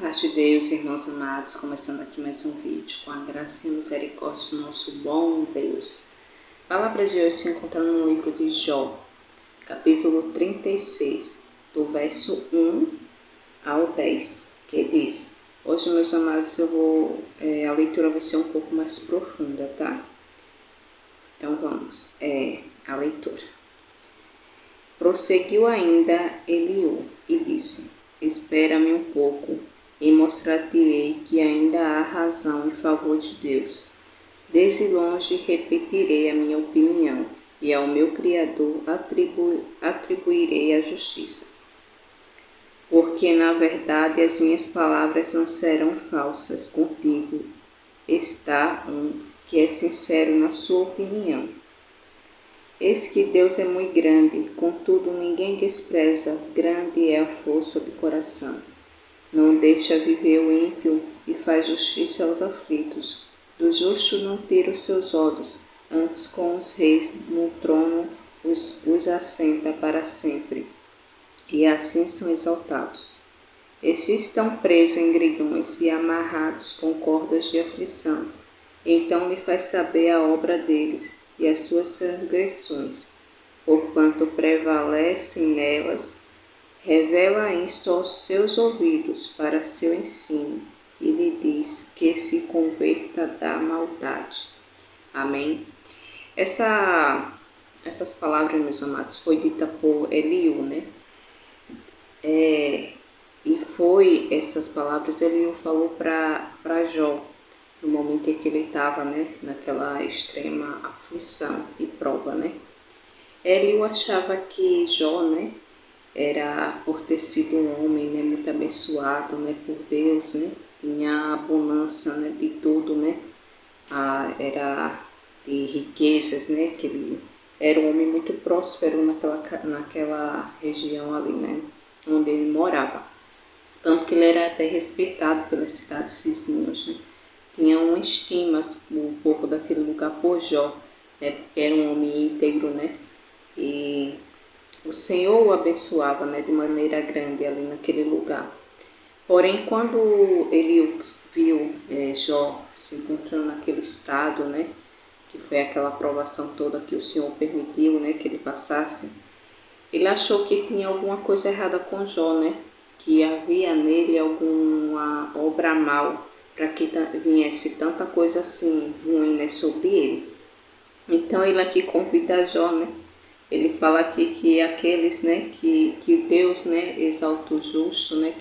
Paz de Deus, irmãos amados, começando aqui mais um vídeo, com a graça e a misericórdia do nosso bom Deus. A palavra de hoje se encontra no livro de Jó, capítulo 36, do verso 1 ao 10, que diz: hoje, meus amados, a leitura vai ser um pouco mais profunda, tá? Então vamos, a leitura. Prosseguiu ainda Eliú e disse: espera-me um pouco, e mostrar-te-ei que ainda há razão em favor de Deus. Desde longe repetirei a minha opinião, e ao meu Criador atribuirei a justiça. Porque, na verdade, as minhas palavras não serão falsas contigo. Está um que é sincero na sua opinião. Eis que Deus é muito grande, contudo ninguém despreza, grande é a força do coração. Não deixa viver o ímpio e faz justiça aos aflitos. Do justo não tira os seus olhos, antes com os reis no trono os assenta para sempre, e assim são exaltados. Esses estão presos em grilhões e amarrados com cordas de aflição. Então lhe faz saber a obra deles e as suas transgressões, porquanto prevalecem nelas. Revela isto aos seus ouvidos para seu ensino, e lhe diz que se converta da maldade. Amém? Essas palavras, meus amados, foi dita por Eliú, né? E foi essas palavras Eliú falou para Jó, no momento em que ele estava, né, naquela extrema aflição e prova, né? Eliú achava que Jó, né, era por ter sido um homem, né, muito abençoado, né, por Deus, né, tinha abundância, né, de tudo, né, era de riquezas, né, que ele era um homem muito próspero naquela região ali, né, onde ele morava. Tanto que ele era até respeitado pelas cidades vizinhas, né. Tinha uma estima o povo daquele lugar por Jó, né, porque era um homem íntegro, né, e o Senhor o abençoava, né, de maneira grande ali naquele lugar. Porém, quando ele viu Jó se encontrando naquele estado, né, que foi aquela provação toda que o Senhor permitiu, né, que ele passasse, ele achou que tinha alguma coisa errada com Jó, né, que havia nele alguma obra mal para que viesse tanta coisa assim ruim, né, sobre ele. Então ele aqui convida Jó, né. Ele fala aqui que aqueles, né, que Deus, né, exalta o justo, né,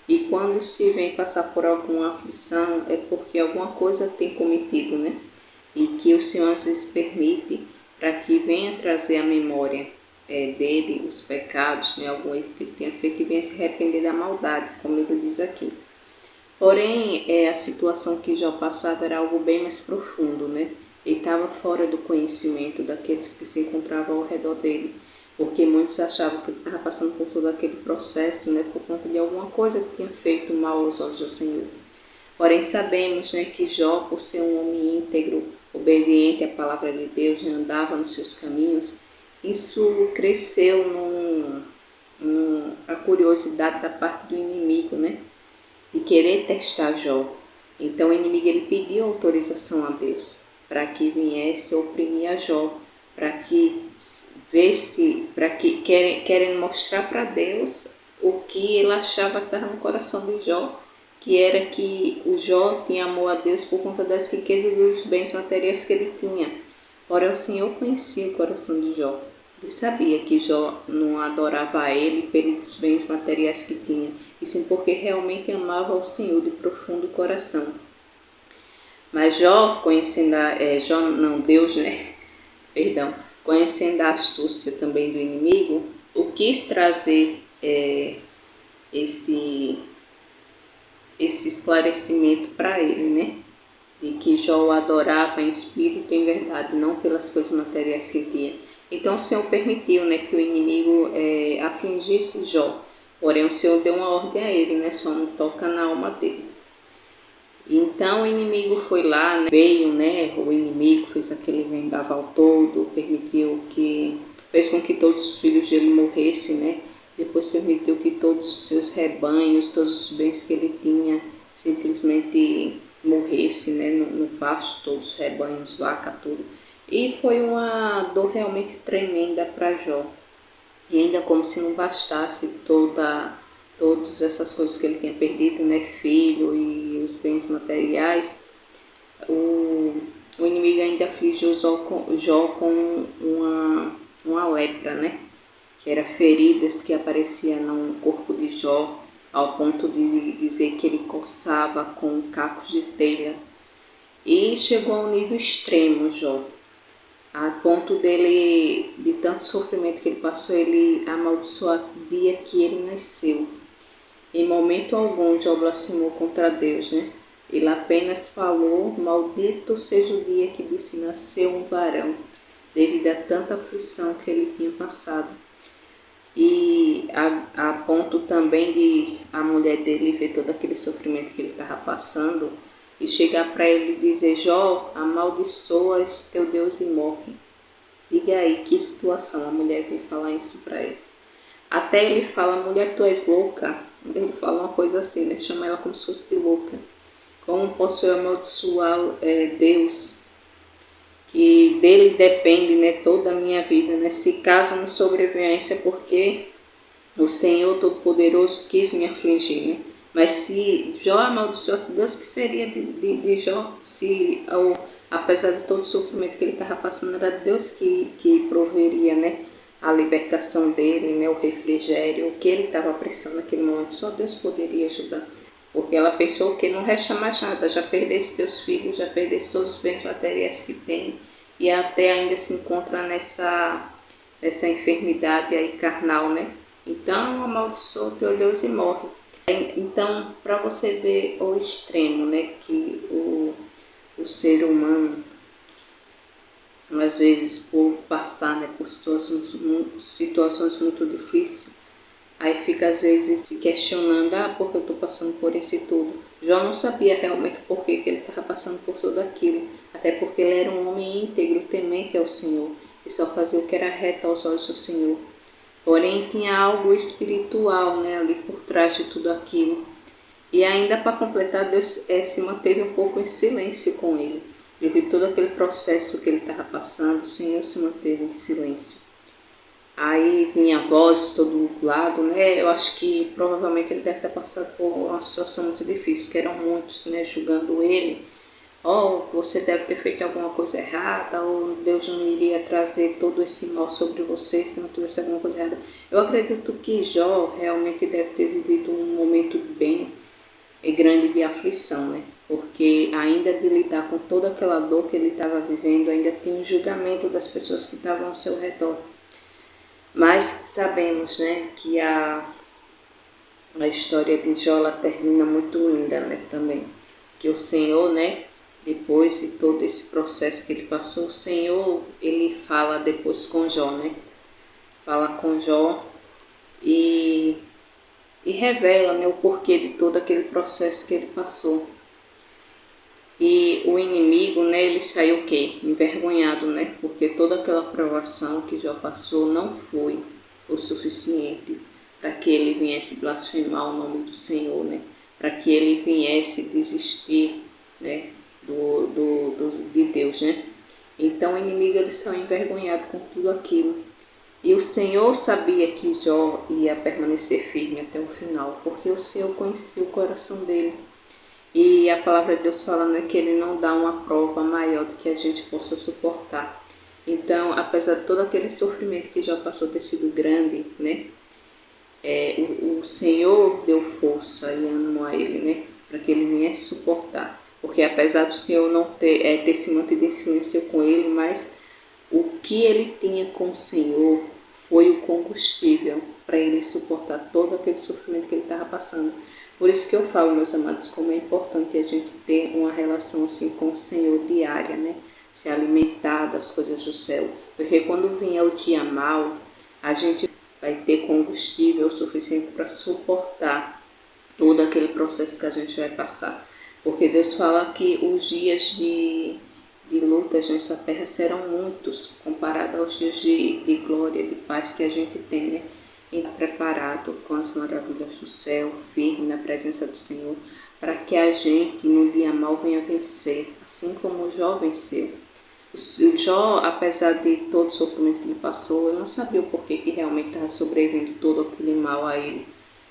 e quando se vem passar por alguma aflição é porque alguma coisa tem cometido, né, e que o Senhor às vezes permite para que venha trazer à memória dele os pecados, né, algum erro que ele tenha feito e venha se arrepender da maldade, como ele diz aqui. Porém, a situação que Jó passava era algo bem mais profundo, né? Ele estava fora do conhecimento daqueles que se encontravam ao redor dele, porque muitos achavam que ele estava passando por todo aquele processo, né, por conta de alguma coisa que tinha feito mal aos olhos do Senhor. Porém, sabemos, né, que Jó, por ser um homem íntegro, obediente à palavra de Deus, né, andava nos seus caminhos, isso cresceu a curiosidade da parte do inimigo, né, de querer testar Jó. Então o inimigo ele pediu autorização a Deus para que viesse oprimir a Jó, para que querendo mostrar para Deus o que ele achava que estava no coração de Jó, que era que o Jó tinha amor a Deus por conta das riquezas e dos bens materiais que ele tinha. Ora, o Senhor conhecia o coração de Jó. Ele sabia que Jó não adorava a ele pelos bens materiais que tinha, e sim porque realmente amava ao Senhor de profundo coração. Mas Deus, né? Perdão, conhecendo a astúcia também do inimigo, o quis trazer esse esclarecimento para ele, né? De que Jó o adorava em espírito e em verdade, não pelas coisas materiais que tinha. Então o Senhor permitiu, né, que o inimigo afligisse Jó. Porém o Senhor deu uma ordem a ele, né, só não toca na alma dele. Então o inimigo foi lá, né, veio, né, o inimigo fez aquele vendaval todo, fez com que todos os filhos dele morressem, né, depois permitiu que todos os seus rebanhos, todos os bens que ele tinha, simplesmente morresse, né, no pasto, todos os rebanhos, vaca, tudo. E foi uma dor realmente tremenda para Jó. E ainda como se não bastasse todas essas coisas que ele tinha perdido, né, filho e os bens materiais, o, o inimigo ainda afligiu Jó com uma lepra, né, que era feridas que apareciam no corpo de Jó, ao ponto de dizer que ele coçava com cacos de telha. E chegou a um nível extremo, Jó, a ponto dele, de tanto sofrimento que ele passou, ele amaldiçoar o dia que ele nasceu. Em momento algum, Jó blasfemou contra Deus, né? Ele apenas falou: maldito seja o dia que disse nasceu um varão, devido a tanta aflição que ele tinha passado. E a ponto também de a mulher dele ver todo aquele sofrimento que ele estava passando e chegar para ele e dizer: Jó, amaldiçoa esse teu Deus e morre. Diga aí que situação a mulher veio falar isso para ele. Até ele fala: mulher, tu és louca. Ele fala uma coisa assim, né? Chama ela como se fosse de louca. Como posso eu amaldiçoar Deus? Que dele depende, né, toda a minha vida, né? Se caso não sobrevivência, porque o Senhor Todo-Poderoso quis me afligir, né? Mas se Jó amaldiçoasse Deus, que seria de Jó se, apesar de todo o sofrimento que ele estava passando, era Deus que proveria, né, a libertação dele, né, o refrigério, o que ele estava precisando naquele momento, só Deus poderia ajudar. Porque ela pensou que não resta mais nada, já perdeste teus filhos, já perdeste todos os bens materiais que tem, e até ainda se encontra nessa enfermidade aí carnal, né? Então amaldiçoa o teu Deus e morre. Então, para você ver o extremo, né, que o ser humano, às vezes por passar, né, por situações muito difíceis, aí fica às vezes se questionando: por que eu estou passando por isso e tudo? Jó não sabia realmente por que ele estava passando por tudo aquilo, até porque ele era um homem íntegro, temente ao Senhor, e só fazia o que era reto aos olhos do Senhor. Porém, tinha algo espiritual, né, ali por trás de tudo aquilo. E ainda para completar, Deus se manteve um pouco em silêncio com ele. Devido a todo aquele processo que ele estava passando, o Senhor se manteve em silêncio. Aí vinha voz de todo lado, né? Eu acho que provavelmente ele deve ter passado por uma situação muito difícil, que eram muitos, né, julgando ele. Você deve ter feito alguma coisa errada, ou Deus não iria trazer todo esse mal sobre você se não tivesse alguma coisa errada. Eu acredito que Jó realmente deve ter vivido um momento bem grande de aflição, né? Porque ainda de lidar com toda aquela dor que ele estava vivendo, ainda tinha um julgamento das pessoas que estavam ao seu redor. Mas sabemos, né, que a história de Jó ela termina muito linda, né, também. Que o Senhor, né, depois de todo esse processo que ele passou, o Senhor, ele fala depois com Jó, né? Fala com Jó e revela, né, o porquê de todo aquele processo que ele passou. E o inimigo, né, ele saiu o quê? Envergonhado, né? Porque toda aquela provação que Jó passou não foi o suficiente para que ele viesse blasfemar o nome do Senhor, né? Para que ele viesse desistir, né, de Deus, né? Então o inimigo ele saiu envergonhado com tudo aquilo. E o Senhor sabia que Jó ia permanecer firme até o final, porque o Senhor conhecia o coração dele. E a palavra de Deus falando que ele não dá uma prova maior do que a gente possa suportar. Então, apesar de todo aquele sofrimento que Jó passou ter sido grande, né? O Senhor deu força e ânimo a ele, né? Para que ele viesse suportar. Porque apesar do Senhor não ter se mantido em silêncio com ele, mas o que ele tinha com o Senhor foi o combustível para ele suportar todo aquele sofrimento que ele estava passando. Por isso que eu falo, meus amados, como é importante a gente ter uma relação assim com o Senhor diária, né? Se alimentar das coisas do céu. Porque quando vier o dia mau, a gente vai ter combustível suficiente para suportar todo aquele processo que a gente vai passar. Porque Deus fala que os dias de lutas nessa terra serão muitos, comparado aos dias de glória, de paz que a gente tem, né? e preparado com as maravilhas do céu, firme na presença do Senhor, para que a gente no dia mal venha vencer, assim como o Jó venceu. O Jó, apesar de todo o sofrimento que ele passou, ele não sabia o porquê que realmente estava sobrevivendo todo aquele mal a ele.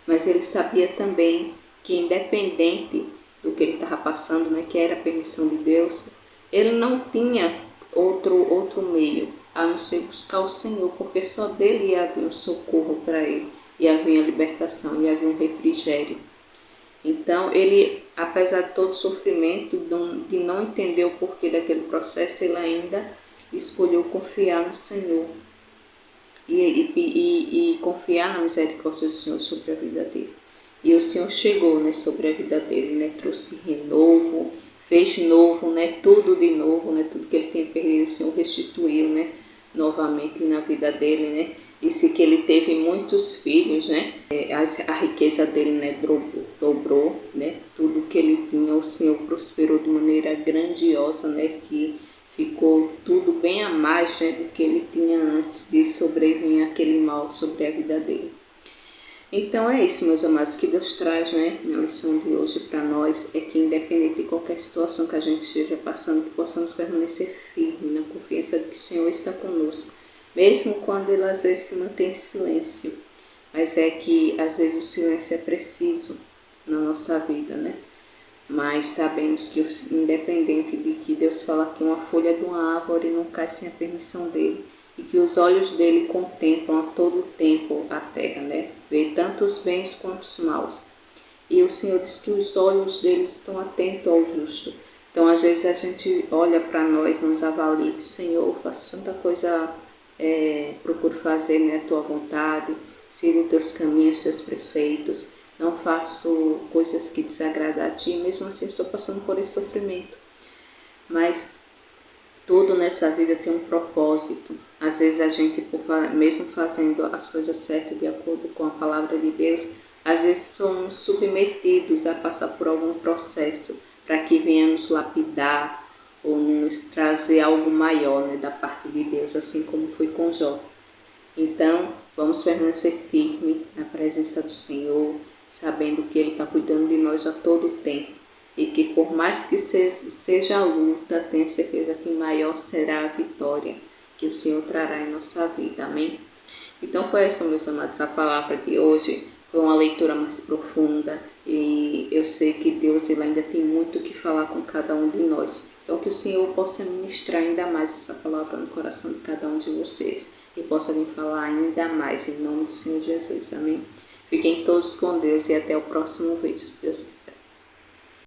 Mas ele sabia também que, independente do que ele estava passando, né, que era a permissão de Deus, ele não tinha outro meio a não ser buscar o Senhor, porque só dele ia haver um socorro para ele, ia haver a libertação, ia haver um refrigério. Então, ele, apesar de todo o sofrimento, de não entender o porquê daquele processo, ele ainda escolheu confiar no Senhor e confiar na misericórdia do Senhor sobre a vida dele. E o Senhor chegou, né, sobre a vida dele, né, trouxe renovo, fez novo, né, tudo de novo, né, tudo que ele tinha perdido, o Senhor restituiu, né, novamente na vida dele, né. Disse que ele teve muitos filhos, né, a riqueza dele, né, dobrou, né, tudo que ele tinha, o Senhor prosperou de maneira grandiosa, né, que ficou tudo bem a mais, né, do que ele tinha antes de sobreviver aquele mal sobre a vida dele. Então é isso, meus amados, que Deus traz, né, na lição de hoje para nós, é que independente de qualquer situação que a gente esteja passando, que possamos permanecer firmes na confiança de que o Senhor está conosco, mesmo quando Ele às vezes se mantém em silêncio, mas é que às vezes o silêncio é preciso na nossa vida, né? Mas sabemos que, independente de que Deus fala que uma folha de uma árvore não cai sem a permissão dele, e que os olhos dele contemplam a todo tempo a terra, né? Vê tanto os bens quanto os maus. E o Senhor diz que os olhos deles estão atentos ao justo. Então, às vezes a gente olha para nós, nos avalia e diz: Senhor, faço tanta coisa, procuro fazer, né, a tua vontade, sigo os teus caminhos, os teus preceitos, não faço coisas que desagradam a ti, mesmo assim estou passando por esse sofrimento. Mas tudo nessa vida tem um propósito. Às vezes a gente, mesmo fazendo as coisas certas de acordo com a palavra de Deus, às vezes somos submetidos a passar por algum processo para que venhamos lapidar ou nos trazer algo maior, né, da parte de Deus, assim como foi com Jó. Então, vamos permanecer firme na presença do Senhor, sabendo que Ele está cuidando de nós a todo tempo. E que por mais que seja a luta, tenha certeza que maior será a vitória que o Senhor trará em nossa vida. Amém? Então foi essa, meus amados, a palavra de hoje. Foi uma leitura mais profunda e eu sei que Deus ele ainda tem muito o que falar com cada um de nós. Então que o Senhor possa ministrar ainda mais essa palavra no coração de cada um de vocês e possa vir falar ainda mais em nome do Senhor Jesus. Amém? Fiquem todos com Deus e até o próximo vídeo, se Deus quiser.